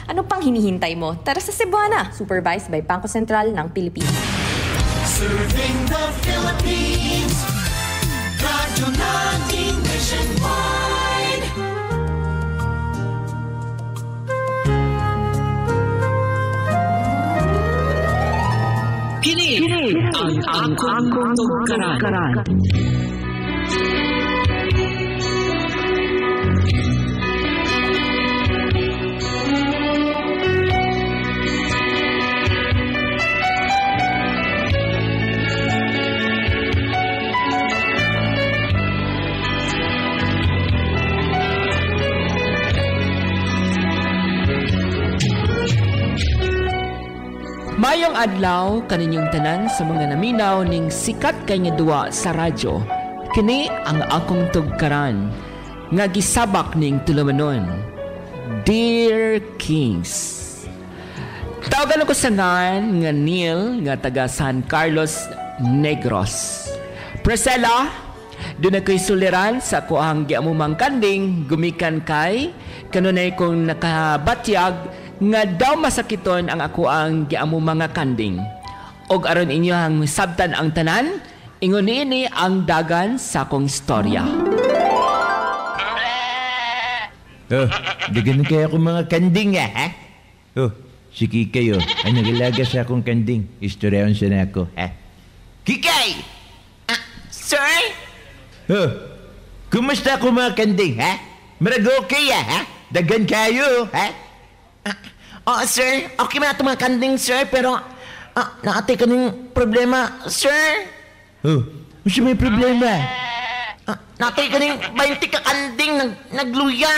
Ano pang hinihintay mo? Tara sa Cebuana, supervised by Bangko Sentral ng Pilipinas. Serving the Philippines, radyo natin nationwide. Kini ang Angkong Tugkaran. Mayong adlaw kaninyong tanan sa mga naminaw ning sikat kay nga duwa sa radyo. Kini ang akong tugkaran nga gisabak ning tulumanon. Dear Kings. Tawagan ako sa ngan nga Neil nga taga San Carlos Negros. Priscilla, doon ako'y suliran sa kuang giamumang kanding gumikan kay kanunay kong nakabatyag nga daw masakiton ang ako ang giamo mga kanding. Og aron inyo ang sabtan ang tanan, ingon ini ang dagan sa akong istorya. Dagan kaya akong mga kanding ha? Sige kayo, ang nagilaga sa akong kanding, istoryaon siya na ako, ha? Kikay! Sir? Kumusta ako mga kanding, ha? Marag okay ha? Dagan kayo, ha? Sir, okay man ito mga kanding, sir, pero naatay ka ng problema, sir. Masa may problema? Naatay ka ng 20 ka kanding nagluya.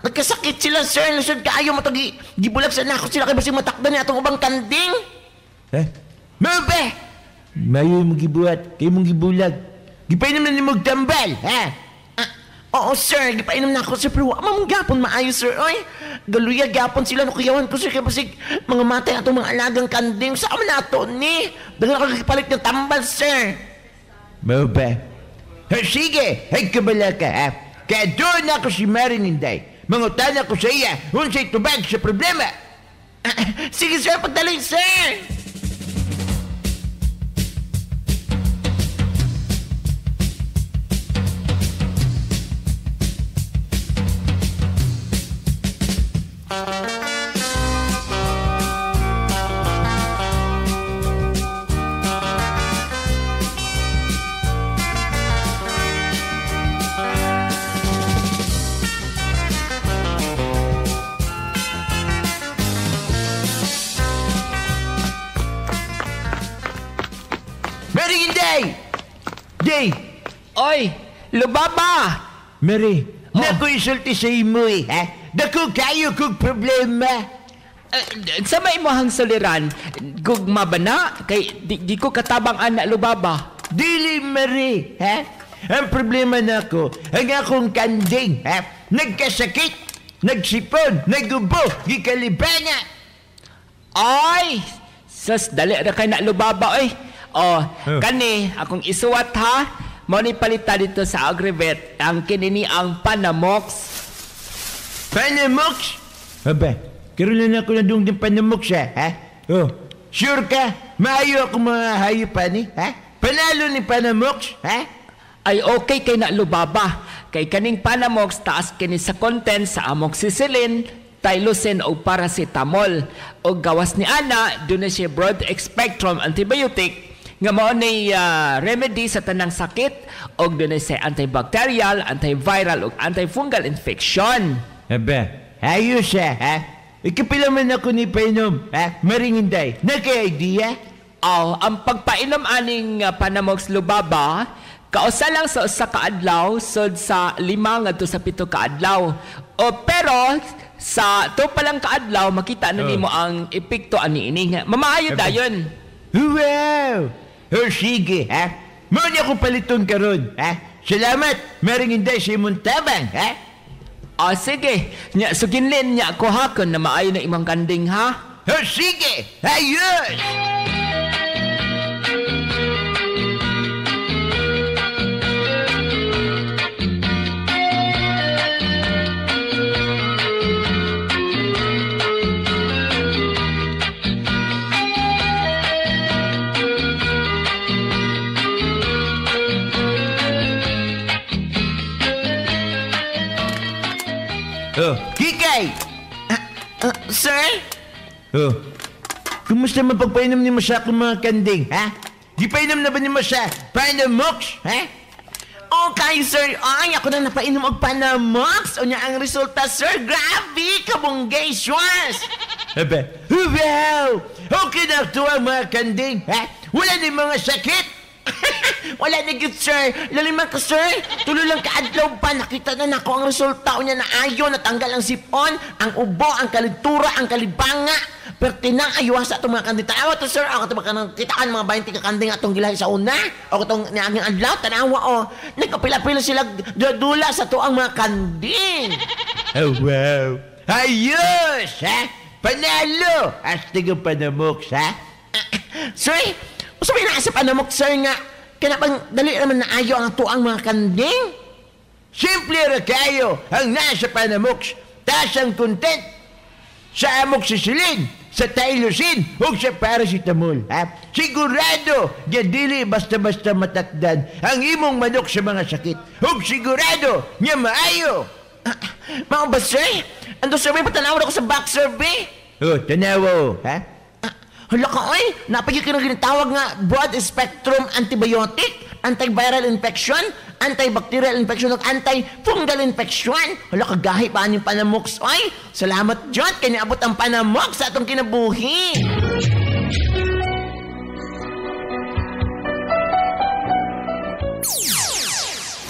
Nagkasakit sila, sir. Lusod ka ayaw mo ito, gibulag sa nako sila kay basing matakdan niya itong ubang kanding. Mabe! Mayo mong gibuhat, kayo mong gibulag. Gipainom na ni mong tambal, ha? Oo, sir. Gipainom na ako, sir. Pero mamang gapon maayo, sir. Oy, galuya gapon sila. Nukuyawan ko, sir. Kaya basig mga matay atong mga alagang kanding. Saan man nato ni? Dahil ako kapalit ng tambal, sir. Mau ba? Sige, ay kabala ka, ha? Kaya doon ako si Marininday. Mangutan ako sa iya. Unsay tubag sa problema. Sige, sir. Pagdaloy, sir. Day! Oy! Lubaba! Mary, naku isulti sa imo ha? Naku kayo kong problema. Sa may mohang soliran, gugma ba na? Kay di ko katabang anak Lubaba. Dili, Mary, ha? Ang problema nako, ang akong kanding, ha? Nagkasakit, nagsipon, nagubo, gikalibana. Ay! Sus, dali na kay na Lubaba, oy. Kani, akong isuwat ha. Mo ni palita dito sa Agrivet. Ang kinini ang Panamox. Panamox? Aba, karoon ako na doon ng Panamox ha? Sure ka? Maayo ako mga hayupan ha? Panalo ni Panamox ha? Ay okay kay na Lubaba. Kay kaning Panamox taas kini sa content sa amoxicillin, Tylosin o paracetamol. O gawas ni Ana, doon na siya broad spectrum antibiotic nga mao ni remedy sa tanang sakit o doon na siya antibacterial, antiviral o antifungal infection. Aba, ayos ha? Ikapila man ako ni painom, ha? Maringinday, naka-idea? Ang pagpainom aning Panamox Lubaba, kausa lang sa usa ka adlaw, sud sa 5 ngadto sa 7 ka adlaw. Pero sa to palang kaadlaw makita na nimo ang epekto ani ini. Mamaayo dayon. Wow! Sige ha? Mao niya ko paliton karon, ha? Salamat, Maringinday sa imong tabang, ha? Sige. Nya suginlin nya ko hakon na maayo na imong kanding ha. Sige. Ayos. Sir? Oh, kumusta mapagpainom ni mo sa akong mga kanding, ha? Di painom na ba ni mo sa Panamox, ha? Okay, sir. Ay, ako na napainom og Panamox. O niya ang resulta, sir. Grabe, kabonggations. Aba, wow! Okay na ito ang mga kanding, ha? Wala ni mga sakit. Wala na good, sir. Laliman ka, sir. Tuloy lang kaadlaw pa. Nakita na nako ang resulta. O niya na ayo, natanggal ang sipon, ang ubo, ang kaligtura, ang kalibanga. Pertinang ayuha sa itong mga kanding. Tanawa to, sir. Ako ito kitaan mga 20 kakanding atong gilahi sa una. O itong niaging adlaw. Tanawa, o. Nagkapila-pila sila dula sa to ang mga kanding. Oh, wow! Ayos, ha? Panalo! Astig ang Panamox, ha? Sir, sabi na sa Panamox, sir, nga. Kaya pang dali naman na ayo ang tuang mga kanding. Simple ra kayo ang nasa Panamox. Taas ang content sa amoxicillin, sa tylosin, o sa paracetamol. Ha? Sigurado, nga dili basta-basta matakdan ang imong manok sa mga sakit. O sigurado, nga maayo. Mga ba, sir? Ando, sir, may patanawad ako sa back survey. Oh, tanawa, ha? Hala ka, oy! Napagyo ka ng ginatawag nga broad-spectrum antibiotic, antiviral infection, antibacterial infection, at antifungal infection. Hala ka, gahi pa yung Panamox, oy! Salamat, John, kaya niabot ang Panamox sa atong kinabuhi.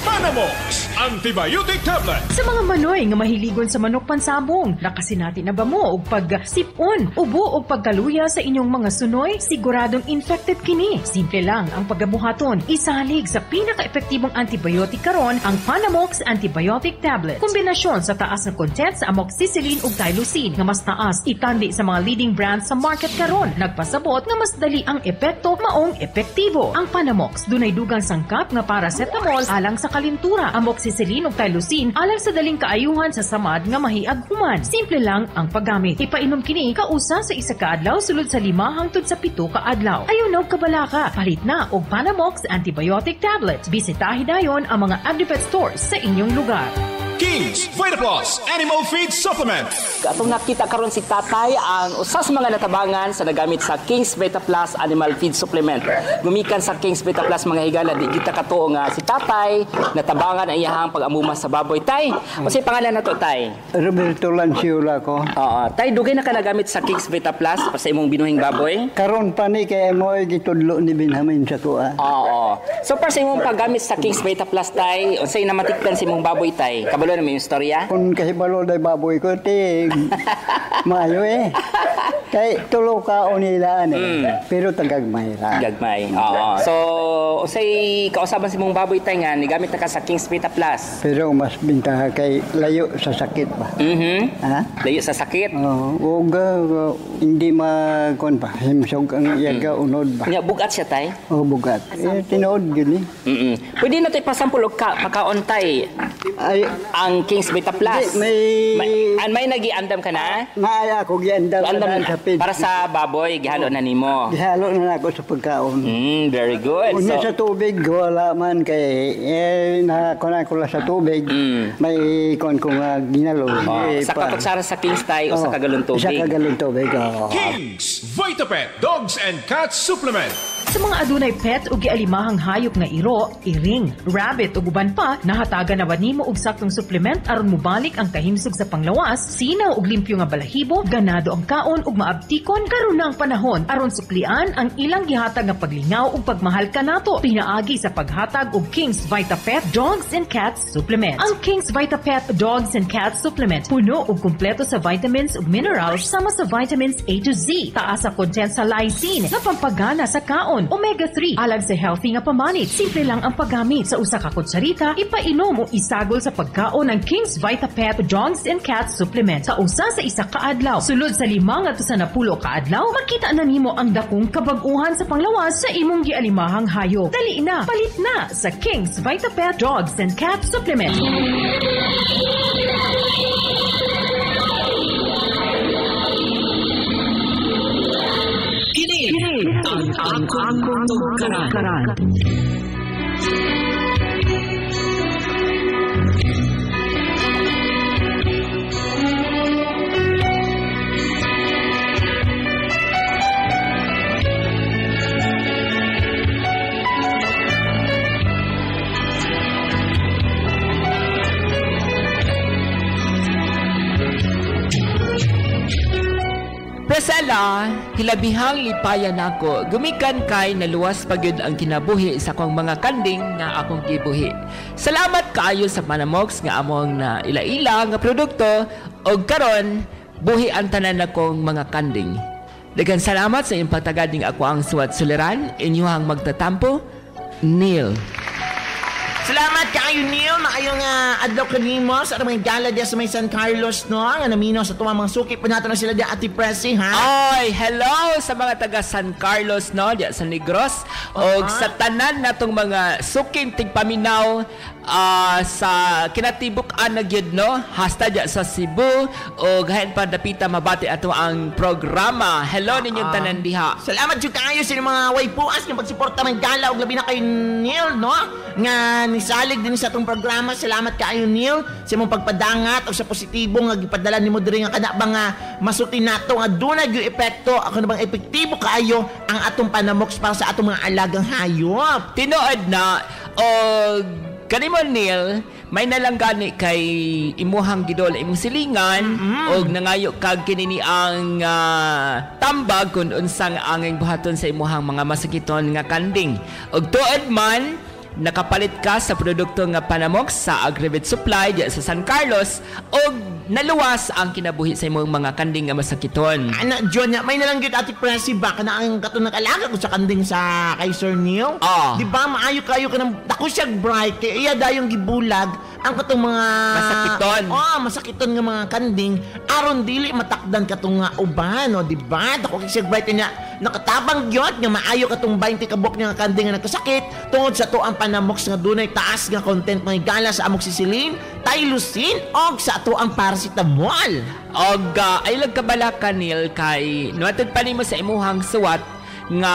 Panamox Antibiotic Tablet. Sa mga manoy nga mahiligon sa manok pansabong, nakasinati na ba mo og pag-sipon, ubo o pagkaluya sa inyong mga sunoy? Siguradong infected kini. Simple lang ang paggabuhaton. Isalig sa pinaka-epektibong antibiotic karon ang Panamox Antibiotic Tablet. Kombinasyon sa taas na content sa amoxicillin ug tylosin nga mas taas itandi sa mga leading brands sa market karon. Nagpasabot nga mas dali ang epekto maong epektibo. Ang Panamox dunay dugang sangkap nga paracetamol alang sa kalintura, amoxicillin ug tylosin alang sa daling kaayuhan sa samad nga mahiag human. Simple lang ang paggamit. Ipainom kini kausa sa isa ka adlaw sulod sa 5 hangtod sa 7 ka adlaw. Ayunog kabalaka, palit na og Panamox Antibiotic Tablet. Bisitahi dayon ang mga Agripet stores sa inyong lugar. King's Vita Plus Animal Feed Supplement. Atong nakita karon si Tatay ang usa sa mga natabangan sa nagamit sa King's Vita Plus Animal Feed Supplement. Gumikan sa King's Vita Plus mga higala, di kita katuo nga si Tatay natabangan ang iyahang pag-amuma sa baboy. Tay, unsay pangalan nato, Tay? Roberto Lanciula ko. Oo, Tay, dugay na ka nagamit sa King's Vita Plus pa sa imong binuhing baboy? Karon pa ni kay mo gitudlo ni Benjamin sa tuwa. Oo. So para sa imong paggamit sa King's Vita Plus, Tay, unsay namatikdan sa imong baboy, Tay? Kabalo na may istorya? Kung kahibalo day baboy ko tig mayo kay tulo ka onilaan pero tagagmay ra. Gagmay. Oo. So usay kausaban sa imong baboy, Tay, nga nigamit na ka sa King's Vita Plus. Pero mas bintaha kay layo sa sakit ba? Ha? Layo sa sakit. Ug hindi makon pa himsog ang iyaga unod ba? Nga bugat siya, Tay. Bugat. Tinuod gyud ni. Pwede na tay pasampol og pakaon, Tay. Ay ang King's Vita Plus. May nagiandam ka na? Maaya ko giandam sa page. Para sa baboy, gihalo na nimo. Gihalo na ako sa pagkaon. Very good. Unya sa tubig, wala man kay nakakuna ko sa tubig. May kon ko nga ginalo. Sa katuksara sa King's, Tay, o sa kagalon tubig? Sa kagalon tubig. King's VitaPet Dogs and Cats Supplement. Sa mga adunay pet o gialimahang hayop nga iro, iring, rabbit o guban pa, nahatagan na ba nimo og saktong supplement aron mobalik ang kahimsog sa panglawas, sinaw og limpyo nga balahibo, ganado ang kaon ug maabtikon, karon na ang panahon aron suklian ang ilang gihatag nga paglingaw ug pagmahal kanato. Pinaagi sa paghatag og King's VitaPet Dogs and Cats Supplement. Ang King's VitaPet Dogs and Cats Supplement puno ug kumpleto sa vitamins ug minerals sama sa vitamins A to Z. Taas sa content sa lysine nga pampagana sa kaon, omega-3 alang sa healthy nga pamanit. Simple lang ang paggamit. Sa usa ka kutsarita, ipainom o isagol sa pagkaon ng King's VitaPet Dogs and Cats Supplement sa usa sa isa ka adlaw. Sulod sa 5 ngadto sa 10 ka adlaw, makita na nimo ang dakong kabag-uhan sa panglawas sa imong gialimahang hayop. Dali na, palit na sa King's VitaPet Dogs and Cats Supplement. Ang tugkaran. Priscilla, hilabihang lipayan ako. Gumikan kay naluwas pagyud ang kinabuhi sa akong mga kanding nga akong gibuhi. Salamat kaayo sa Panamox nga among na ila-ila nga produkto og karon buhi ang tanan akong mga kanding. Daghang salamat sa inyong pagtagad ning ako ang suwat suliran. Inyuhang magtatampo, Neil. Salamat kaayo, Neil. Maayong adlaw kanimo sa mga gala diya sa may San Carlos, no? Nga namino sa tuwang mga suki. Panato na sila diya, Ate Presi, ha? Oy, hello sa mga taga San Carlos, no? Diya sa Negros. O sa tanan natong mga suking tigpaminaw sa kinatibuk-an na gyud, no? Hasta diya sa Cebu. O gahen pa dapita mabati ato ang programa. Hello ninyong tanan diha. Salamat jud kaayo sa mga waypuas nga pagsuporta ng gala og labi na kay Neil, no? Nga nisalig din sa atong programa. Salamat kaayo, Neil, sa imong pagpadangat o sa positibo nga gipadala nimo diri nga kana ba nga masuti nato nga dunay gyud epekto ako na bang epektibo kaayo ang atong Panamox para sa atong mga alagang hayop. Tinuod na o kanimo, Neil, may nalanggani kay imuhang gidol imong silingan og nangayo kag kinini ang tambag kun unsang anging buhaton sa imuhang mga masakiton nga kanding. Og tuod man nakapalit ka sa produkto nga Panamox sa Agrivit Supply diya sa San Carlos o naluwas ang kinabuhi sa imong mga kanding nga masakiton. Ana, John, may nalang gyud Ate Presi ba kana ang katunang alaga ko sa kanding sa kay Sir Neil? Di ba maayo kayo kanang dako siya bright kay iya dayong gibulag ang katong mga masakiton. Masakiton nga mga kanding aron dili matakdan katong nga uban, no, di ba? Dako siya bright niya nakatabang gyud nga maayo katong 20 kabok nga kanding nga nagkasakit tungod sa to ang Panamox nga dunay taas nga content mga gala sa amoxicillin, tylosin og sa ato ang paracetamol. Og ay kabala ka, Neil, kay nuatod pa nimo sa imuhang suwat nga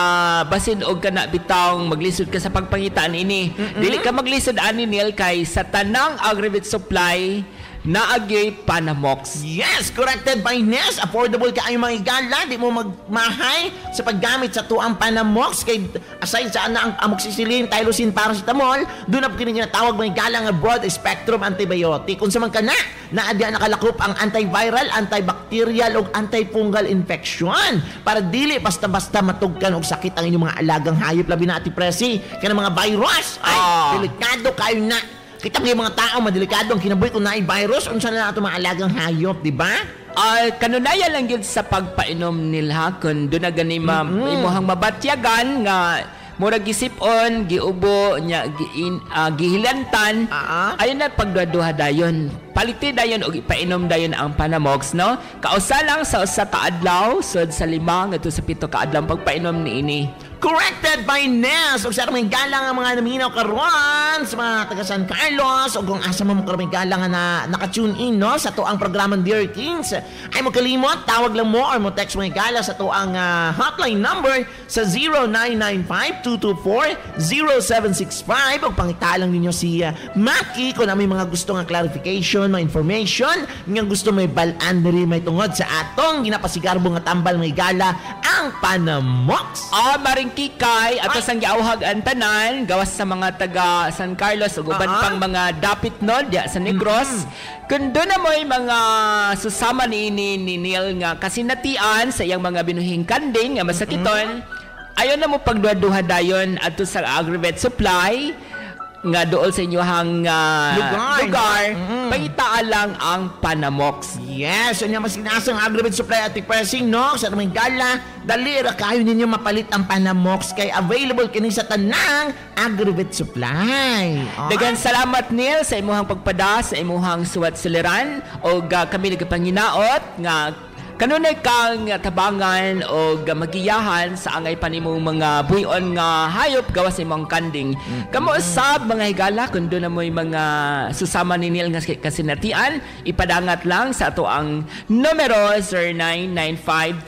basin og kana bitawng maglisod ka sa pagpangitaan ini. Dili ka maglisod ani, Neil, kay sa tanang Agrivit Supply naagi Panamox. Yes, corrected by Nes. Affordable ka ay mga igala. Di mo magmahay sa paggamit sa tuang Panamox. Kay aside sa ang amoxicillin, tylosin, paracetamol, doon na kini tawag mga igala nga broad spectrum antibiotic. Kung sa man ka na adya nakalakop ang antiviral, antibacterial o antifungal infection para dili basta-basta matugkan og sakit ang inyong mga alagang hayop. Labi na, Ate Presi, kaya mga virus ay delikado kayo na. Kita mga tao madelikado ang kinabuhi kung naay virus unsa na nato mga alagang hayop, di ba? Kanunaya lang yun sa pagpainom nila kung doon na gani imuhang mabatyagan nga murag gisipon, giubo, gihilantan. Ayun na pagduha dayon. Paliti dayon o ipainom dayon ang Panamox, no? Kausa lang sa usa ka adlaw, sud sa 5 ngadto sa 7 ka adlaw pagpainom niini. Corrected by Nes. O sa mga galang ang mga naminaw karon sa mga taga San Carlos o kung asa mo karon galang na naka-tune in, no, sa to ang programang Dear Kings. Ay mo kalimot, tawag lang mo or mo text mga gala sa to ang hotline number sa 0995-224-0765 o pangitalang ninyo si Maki kung may mga gusto nga clarification, mga information, nga gusto may balaan diri may tungod sa atong ginapasigarbo nga tambal mga gala ang Panamox. Maring kikay at sang giauhag ang tanan gawas sa mga taga San Carlos ug uban pang mga dapit nod diya sa Negros. Kun doon na mo'y mga susama ni Neil nga kasinatian sa iyang mga binuhing kanding nga masakiton, ayon na mo pagduha-duha dayon adto sa Agrivit Supply nga dool sa inyohang lugar, pangitaan lang ang Panamox. Yes, yun yung mas sinasang Agrivit Supply at Pressing, no? Sa namang gala, dali ra kayo ninyo mapalit ang Panamox kay available kini sa tanang Agrivit Supply. Dagan salamat, Neil, sa imuhang pagpada sa imuhang suwat suliran o kami nagpanginaot nga kanunay kang tabangan o magiyahan sa angay pa nimong mga buyon nga hayop gawas sa imong kanding. Kamo usab mga higala kung doon na mo'y mga susama ni Neil nga kasinatian, ipadangat lang sa ato ang numero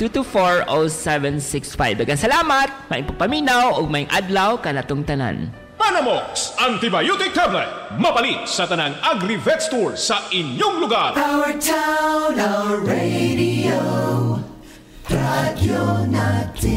0995-224-0765. Dagan salamat, maipagpaminaw o may adlaw kanatong tanan. Panamox Antibiotic Tablet. Mapalit sa tanang Agri-Vet Store sa inyong lugar. Our town, our radio. Radio natin.